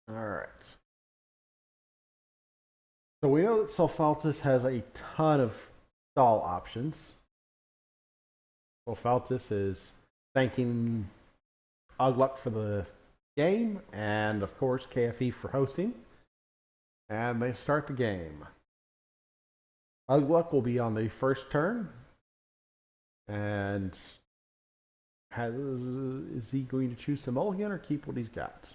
All right. So we know that Sofaltis has a ton of stall options. Sofaltis is thanking Ugluk for the game, and of course KFE for hosting. And they start the game. Ugluk will be on the first turn, and is he going to choose to mulligan or keep what he's got?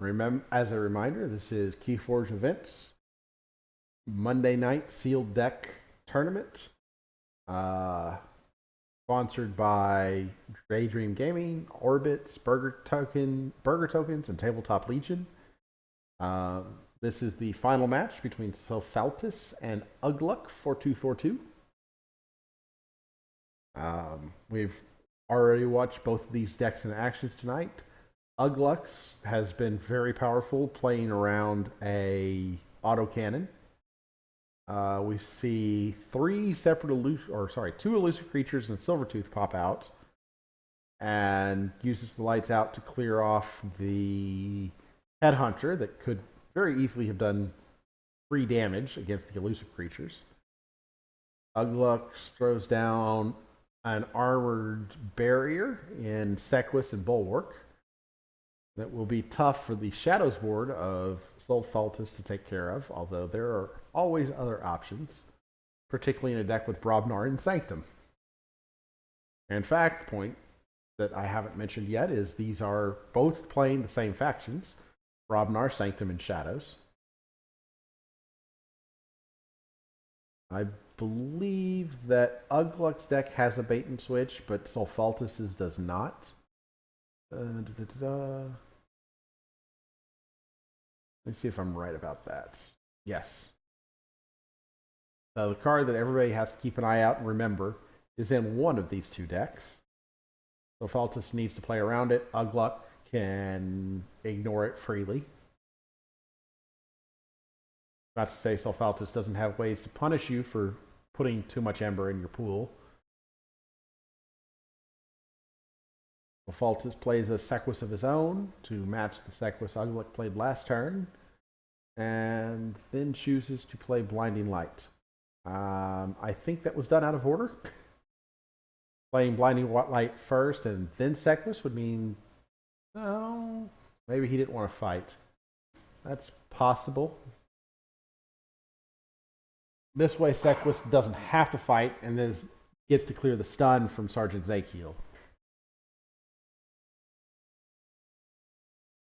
Remember, as a reminder, this is Keyforge Events Monday night sealed deck tournament, uh, sponsored by Daydream Gaming, Orbits, Burger Tokens, and Tabletop Legion. Uh, this is the final match between Sofaltis and Ugluk4242. We've already watched both of these decks in actions tonight. Uglux has been very powerful playing around a autocannon. We see two elusive creatures and Silvertooth pop out, and uses the lights out to clear off the Headhunter that could very easily have done 3 damage against the elusive creatures. Uglux throws down an armored barrier in Sequus and Bulwark that will be tough for the Shadows board of Sofaltis to take care of, although there are always other options, particularly in a deck with Brobnar and Sanctum. In fact, the point that I haven't mentioned yet is these are both playing the same factions, Brobnar, Sanctum, and Shadows. I believe that Ugluk's deck has a bait and switch, but Sofaltis's does not. Let's see if I'm right about that. Yes. The card that everybody has to keep an eye out and remember is in one of these two decks. Sofaltis needs to play around it. Ugluk can ignore it freely. Not to say Sofaltis doesn't have ways to punish you for putting too much Ember in your pool. Sofaltis plays a Sequus of his own to match the Sequus Ugluk played last turn, and then chooses to play Blinding Light. I think that was done out of order. Playing Blinding Light first and then Sequus would mean, no, maybe he didn't want to fight. That's possible. This way, Sequus doesn't have to fight and then gets to clear the stun from Sergeant Zakiel.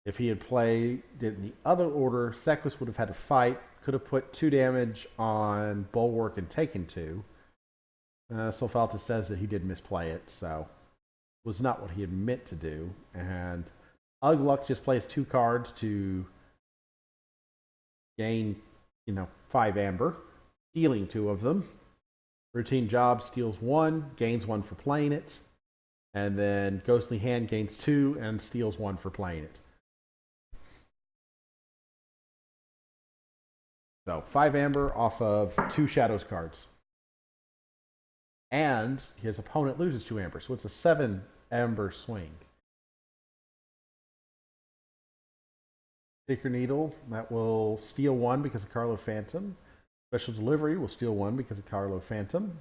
If he had played in the other order, Sequus would have had to fight, could have put 2 damage on Bulwark and taken 2. Sofaltis says that he did misplay it, so it was not what he had meant to do. And Ugluk just plays 2 cards to gain, 5 Amber, stealing 2 of them. Routine Job steals 1, gains 1 for playing it. And then Ghostly Hand gains 2 and steals 1 for playing it. So 5 Amber off of 2 Shadows cards. And his opponent loses 2 Amber, so it's a 7 Amber swing. Seeker Needle, that will steal 1 because of Carlo Phantom. Special Delivery will steal 1 because of Carlo Phantom.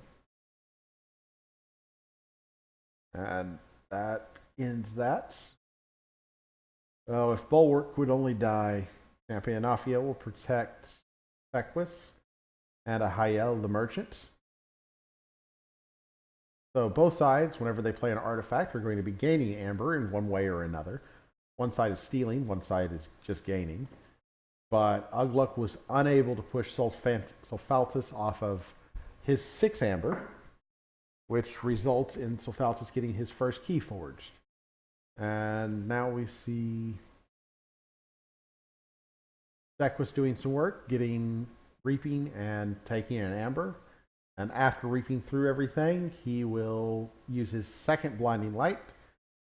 And that ends that. Oh, if Bulwark would only die, Championafia will protect Sequus and a Hyel the Merchant. So both sides, whenever they play an artifact, are going to be gaining Amber in one way or another. One side is stealing, one side is just gaining. But Ugluk was unable to push Sofaltis off of his 6 Amber, which results in Sofaltis getting his first key forged. And now we see Sequus doing some work, getting reaping and taking an Amber. And after reaping through everything, he will use his second Blinding Light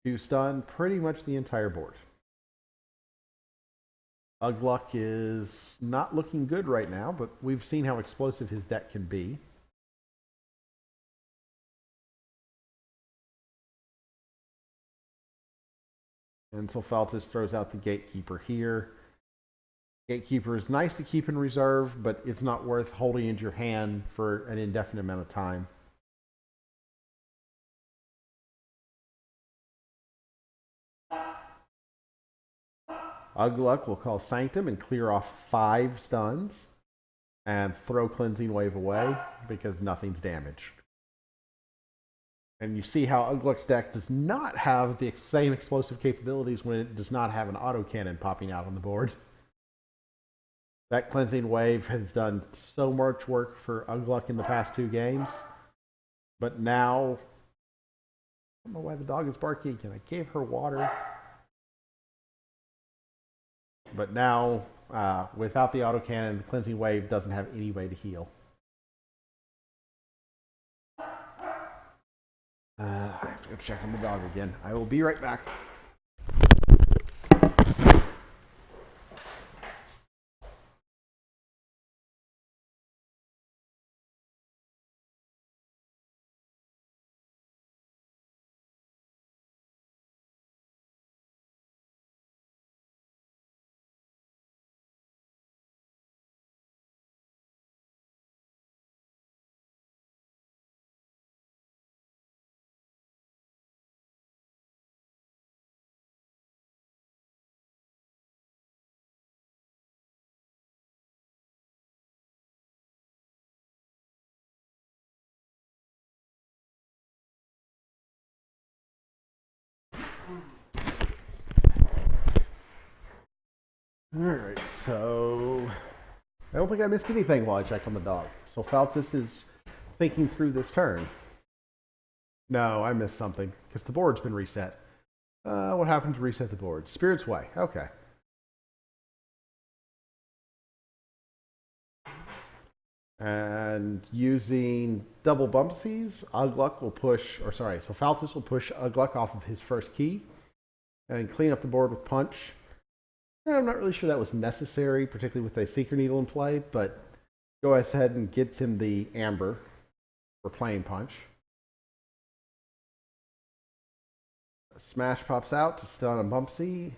to stun pretty much the entire board. Ugluk is not looking good right now, but we've seen how explosive his deck can be. And Sofaltis throws out the Gatekeeper here. Gatekeeper is nice to keep in reserve, but it's not worth holding into your hand for an indefinite amount of time. Ugluk will call Sanctum and clear off 5 stuns and throw Cleansing Wave away because nothing's damaged. And you see how Ugluk's deck does not have the same explosive capabilities when it does not have an autocannon popping out on the board. That Cleansing Wave has done so much work for Ugluk in the past 2 games. But now, I don't know why the dog is barking again. I gave her water. But now, without the autocannon, the Cleansing Wave doesn't have any way to heal. I have to go check on the dog again. I will be right back. Alright, so I don't think I missed anything while I checked on the dog. So Sofaltis is thinking through this turn. No, I missed something because the board's been reset. What happened to reset the board? Spirit's Way. Okay. And using double bumpsies, Ugluk will push, or sorry, Sofaltis will push Ugluk off of his first key and clean up the board with Punch. I'm not really sure that was necessary, particularly with a Seeker Needle in play, but go ahead and gets him the Amber for playing Punch. Smash pops out to stun a Bumpsy,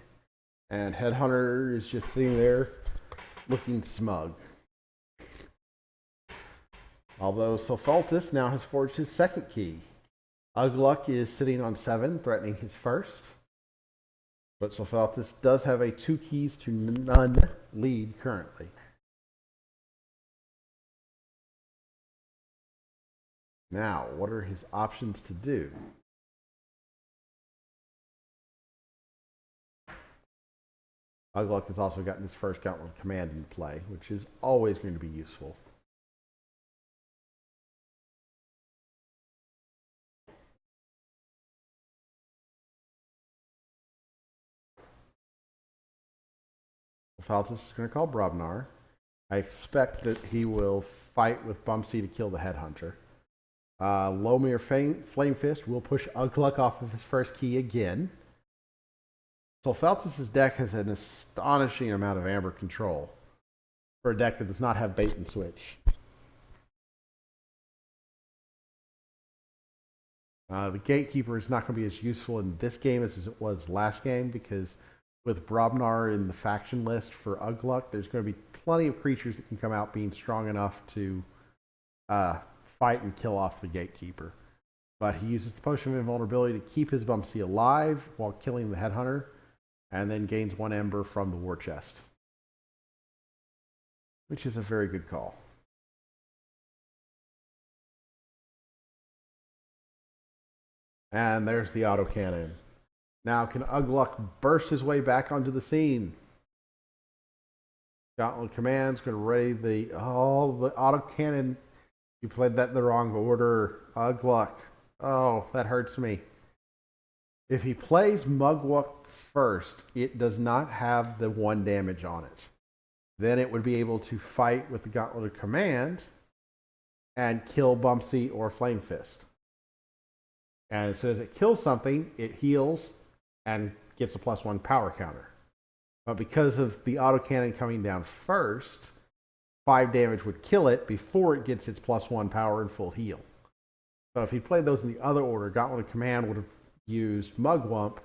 and Headhunter is just sitting there looking smug. Although Sofaltis now has forged his second key. Ugluk is sitting on 7, threatening his first. But Sofaltis does have a 2 keys to none lead currently. Now, what are his options to do? Ugluk has also gotten his first Gauntlet Command in play, which is always going to be useful. Sofaltis is going to call Brobnar. I expect that he will fight with Bumpsy to kill the Headhunter. Lomir Flame Fist will push Ugluk off of his first key again. Sofaltis' deck has an astonishing amount of Amber control for a deck that does not have bait and switch. The Gatekeeper is not going to be as useful in this game as it was last game because with Brobnar in the faction list for Ugluk, there's going to be plenty of creatures that can come out being strong enough to fight and kill off the Gatekeeper. But he uses the Potion of Invulnerability to keep his Bumpsy alive while killing the Headhunter, and then gains 1 Ember from the War Chest, which is a very good call. And there's the autocannon. Now, can Ugluk burst his way back onto the scene? Gauntlet Command's going to ready the autocannon. You played that in the wrong order. Ugluk. Oh, that hurts me. If he plays Mugwuk first, it does not have the 1 damage on it. Then it would be able to fight with the Gauntlet of Command and kill Bumpsy or Flame Fist. And as soon as it kills something, it heals and gets a +1 power counter. But because of the autocannon coming down first, 5 damage would kill it before it gets its +1 power and full heal. So if he played those in the other order, Gauntlet of Command would have used Mugwump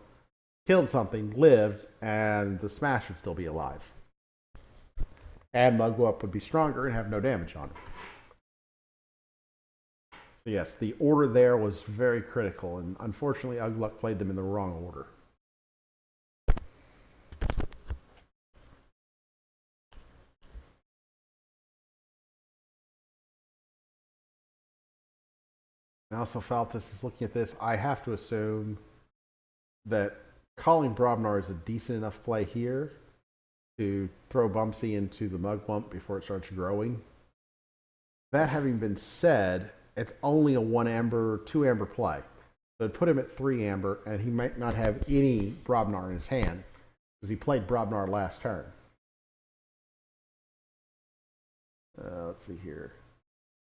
killed something, lived, and the smash would still be alive. And Mugwump would be stronger and have no damage on it. So yes, the order there was very critical, and unfortunately Ugluk played them in the wrong order. Now Sofaltis is looking at this. I have to assume that calling Brobnar is a decent enough play here to throw Bumpsy into the Mugwump before it starts growing. That having been said, it's only a 1 amber, 2 amber play. So it'd put him at 3 amber, and he might not have any Brobnar in his hand, because he played Brobnar last turn. Let's see here.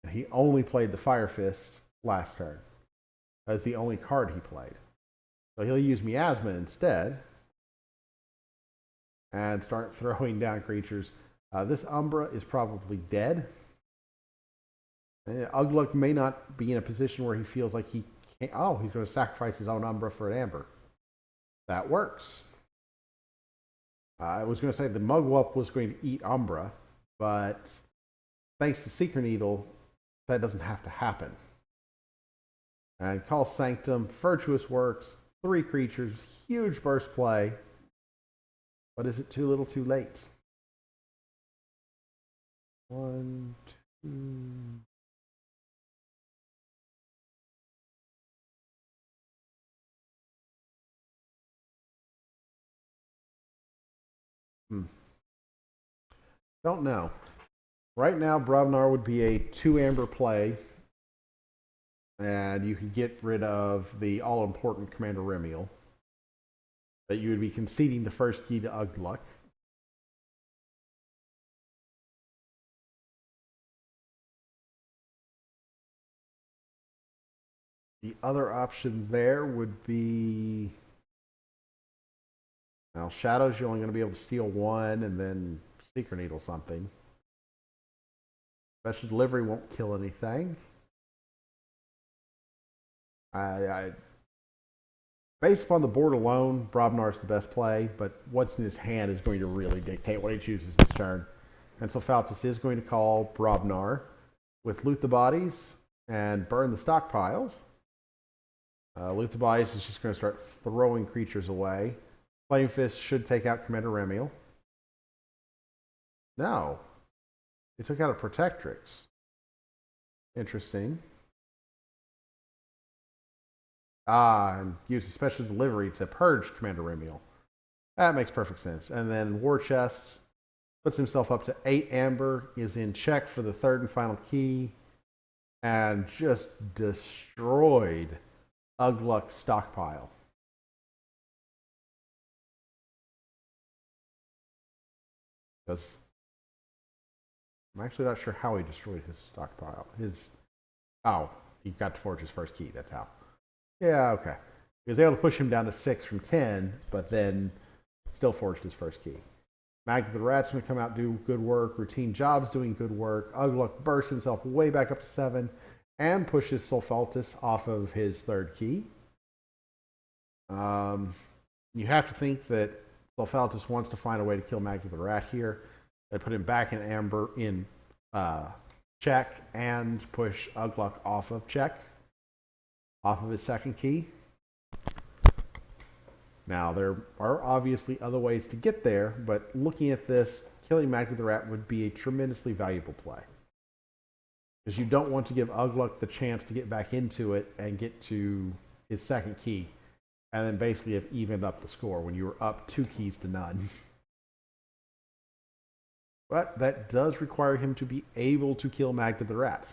And he only played the Fire Fist last turn. That's the only card he played. So he'll use Miasma instead and start throwing down creatures. This Umbra is probably dead. Ugluk may not be in a position where he feels like he can't. Oh, he's going to sacrifice his own Umbra for an Amber. That works. I was going to say the Mugwump was going to eat Umbra, but thanks to Seeker Needle, that doesn't have to happen. And Call Sanctum, Virtuous Works, 3 creatures, huge burst play. But is it too little too late? 1, 2. Don't know. Right now, Brobnar would be a 2 amber play, and you could get rid of the all-important Commander Remiel. But you would be conceding the first key to Ugluk. The other option there would be... Now, Shadows, you're only going to be able to steal 1 and then Seeker Needle something. Special Delivery won't kill anything. Based upon the board alone, Brobnar's the best play, but what's in his hand is going to really dictate what he chooses this turn. And so Sofaltis is going to call Brobnar with Loot the Bodies and burn the stockpiles. Loot the Bodies is just going to start throwing creatures away. Flame Fist should take out Commander Remiel. No. He took out a Protectrix. Interesting. And use a special delivery to purge Commander Remiel. That makes perfect sense. And then War Chest puts himself up to 8 amber, is in check for the 3rd and final key, and just destroyed Ugluk's stockpile. Because I'm actually not sure how he destroyed his stockpile. Oh, he got to forge his first key. That's how. Yeah, okay. He was able to push him down to 6 from 10, but then still forged his first key. Mag the Rat's going to come out, do good work. Routine Job's doing good work. Ugluk bursts himself way back up to 7 and pushes Sofaltis off of his 3rd key. You have to think that Sofaltis wants to find a way to kill Mag the Rat here. They put him back in amber in check and push Ugluk off of check, off of his 2nd key. Now, there are obviously other ways to get there, but looking at this, killing Mag the Rat would be a tremendously valuable play. Because you don't want to give Ugluk the chance to get back into it and get to his 2nd key, and then basically have evened up the score when you were up 2 keys to none. But that does require him to be able to kill Mag the Rat,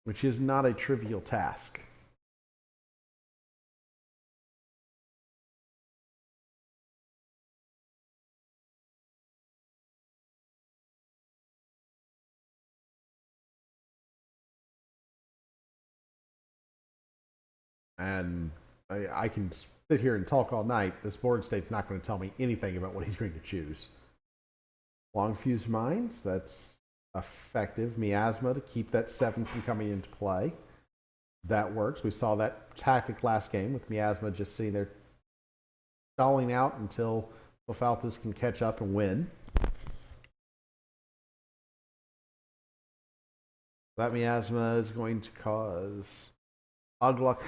which is not a trivial task. And I can sit here and talk all night. This board state's not going to tell me anything about what he's going to choose. Long Fuse Mines, that's effective. Miasma to keep that 7 from coming into play. That works. We saw that tactic last game with Miasma just sitting there stalling out until Sofaltis can catch up and win. That Miasma is going to cause Ugluk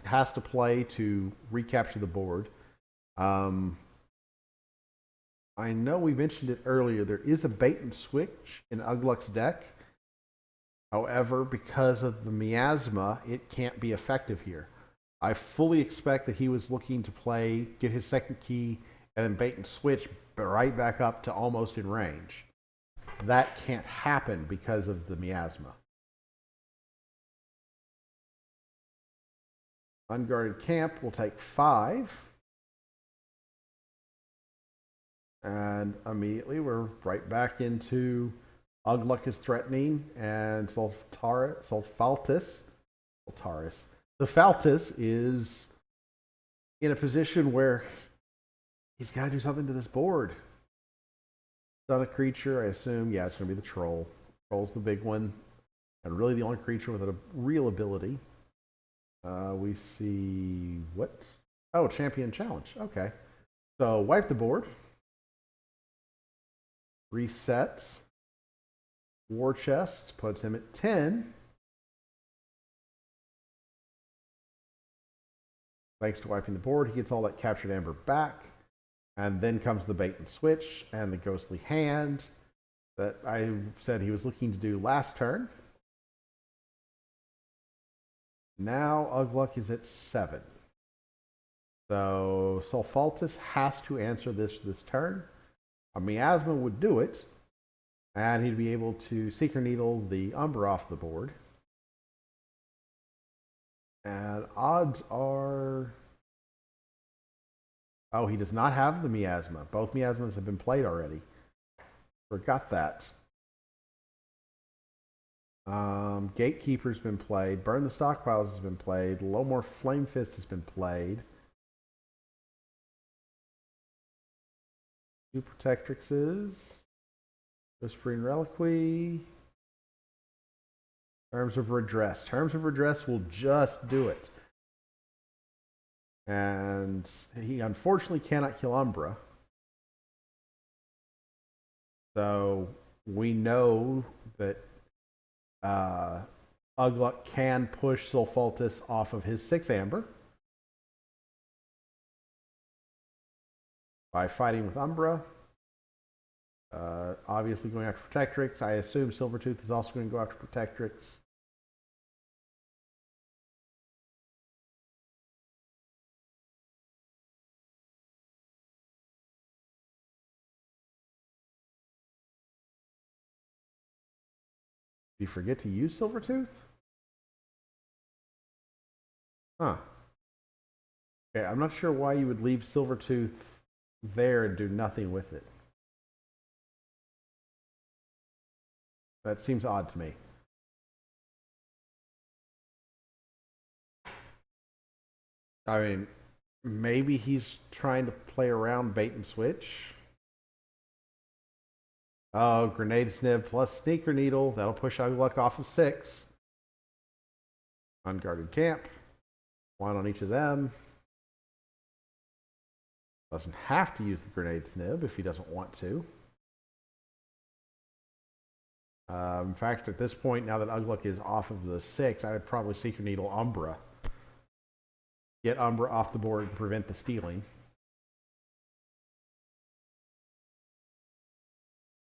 has to play to recapture the board. I know we mentioned it earlier. There is a bait and switch in Ugluk's deck. However, because of the Miasma, it can't be effective here. I fully expect that he was looking to play, get his second key, and then bait and switch right back up to almost in range. That can't happen because of the Miasma. Unguarded Camp will take 5. And immediately we're right back into Ugluk is threatening, and Sofaltis is in a position where he's got to do something to this board. Not a creature, I assume. Yeah, it's going to be the troll. Troll's the big one, and really the only creature with a real ability. We see what? Oh, champion challenge. Okay, so wipe the board. Resets. War Chest puts him at 10. Thanks to wiping the board, he gets all that captured amber back. And then comes the bait and switch and the ghostly hand that I said he was looking to do last turn. Now Ugluk is at 7. So Sofaltis has to answer this turn. A Miasma would do it, and he'd be able to Seeker Needle the Umbra off the board. And odds are... Oh, he does not have the Miasma. Both Miasmas have been played already. Forgot that. Gatekeeper's been played. Burn the Stockpiles has been played. Lowmore Flame Fist has been played. 2 Protectrixes. Whispering Reliquary. Terms of Redress. Terms of Redress will just do it. And he unfortunately cannot kill Umbra. So we know that Ugluk can push Sofaltis off of his 6 amber by fighting with Umbra. Obviously going after Protectrix. I assume Silvertooth is also going to go after Protectrix. Did you forget to use Silvertooth? Huh. Okay, I'm not sure why you would leave Silvertooth there and do nothing with it. That seems odd to me. I mean, maybe he's trying to play around bait and switch. Oh, Grenade Sniv plus Sneaker Needle. That'll push Ugluk off of 6. Unguarded Camp. 1 on each of them. Doesn't have to use the Grenade Snib if he doesn't want to. In fact, at this point, now that Ugluk is off of the 6, I would probably Seeker Needle Umbra. Get Umbra off the board and prevent the stealing.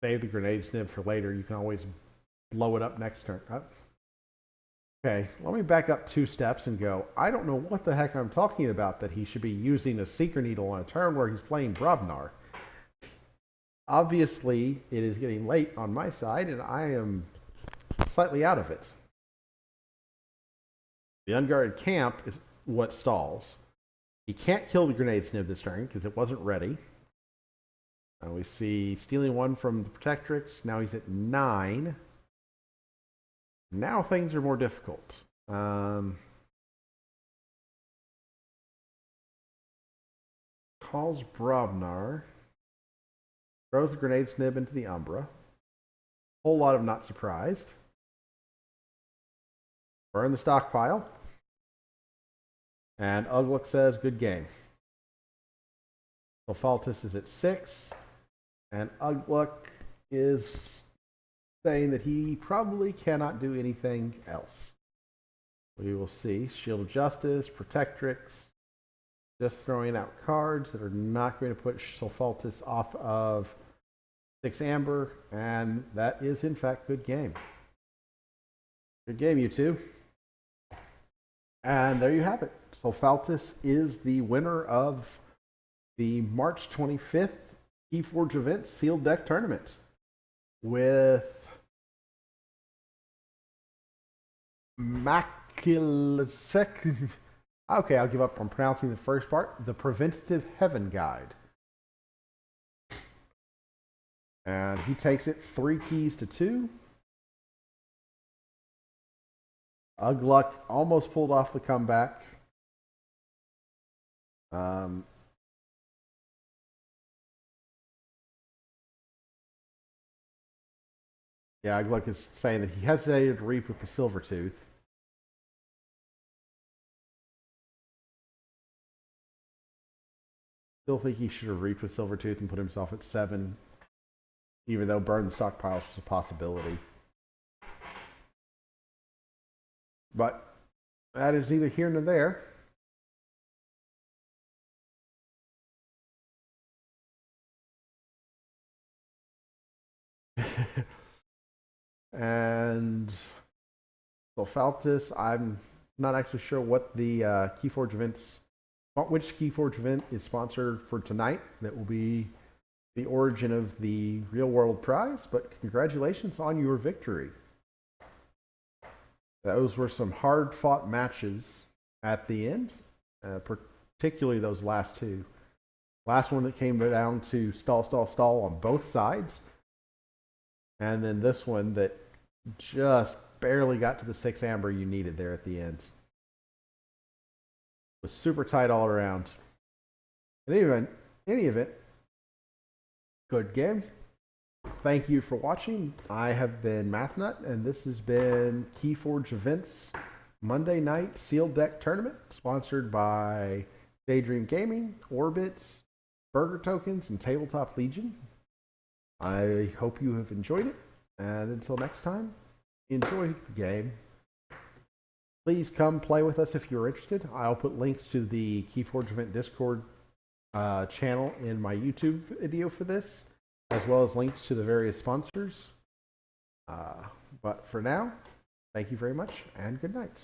Save the Grenade Snib for later. You can always blow it up next turn. Okay, let me back up 2 steps and go, I don't know what the heck I'm talking about that he should be using a Seeker Needle on a turn where he's playing Brobnar. Obviously, it is getting late on my side, and I am slightly out of it. The Unguarded Camp is what stalls. He can't kill the Grenade Snib this turn because it wasn't ready. We see stealing 1 from the Protectrix. Now he's at 9. Now things are more difficult. Calls Brobnar. Throws the Grenade Snib into the Umbra. Whole lot of not surprised. Burn the Stockpile. And Ugluk says, good game. Sofaltis is at 6. And Ugluk is saying that he probably cannot do anything else. We will see. Shield of Justice, Protectrix, just throwing out cards that are not going to put Sofaltis off of 6 Amber, and that is in fact good game. Good game, you two. And there you have it. Sofaltis is the winner of the March 25th Keyforge event sealed deck tournament with Maculasek. Okay, I'll give up on pronouncing the first part. The Preventative Heaven Guide. And he takes it 3 keys to 2. Ugluk almost pulled off the comeback. Yeah, Ugluk is saying that he hesitated to reap with the Silver Tooth. Still think he should have reaped with Silver Tooth and put himself at 7, even though burn the stockpiles was a possibility. But that is neither here nor there. And Sofaltis, I'm not actually sure what the Keyforge events, which Keyforge event is sponsored for tonight. That will be the origin of the real world prize, but congratulations on your victory. Those were some hard fought matches at the end, particularly those last 2. Last one that came down to stall on both sides. And then this one that just barely got to the 6 Amber you needed there at the end. It was super tight all around. In any event, good game. Thank you for watching. I have been MathNut, and this has been Keyforge Events Monday Night Sealed Deck Tournament, sponsored by Daydream Gaming, Orbits, Burger Tokens, and Tabletop Legion. I hope you have enjoyed it, and until next time, enjoy the game. Please come play with us if you're interested. I'll put links to the Keyforge Event Discord channel in my YouTube video for this, as well as links to the various sponsors. But for now, thank you very much, and good night.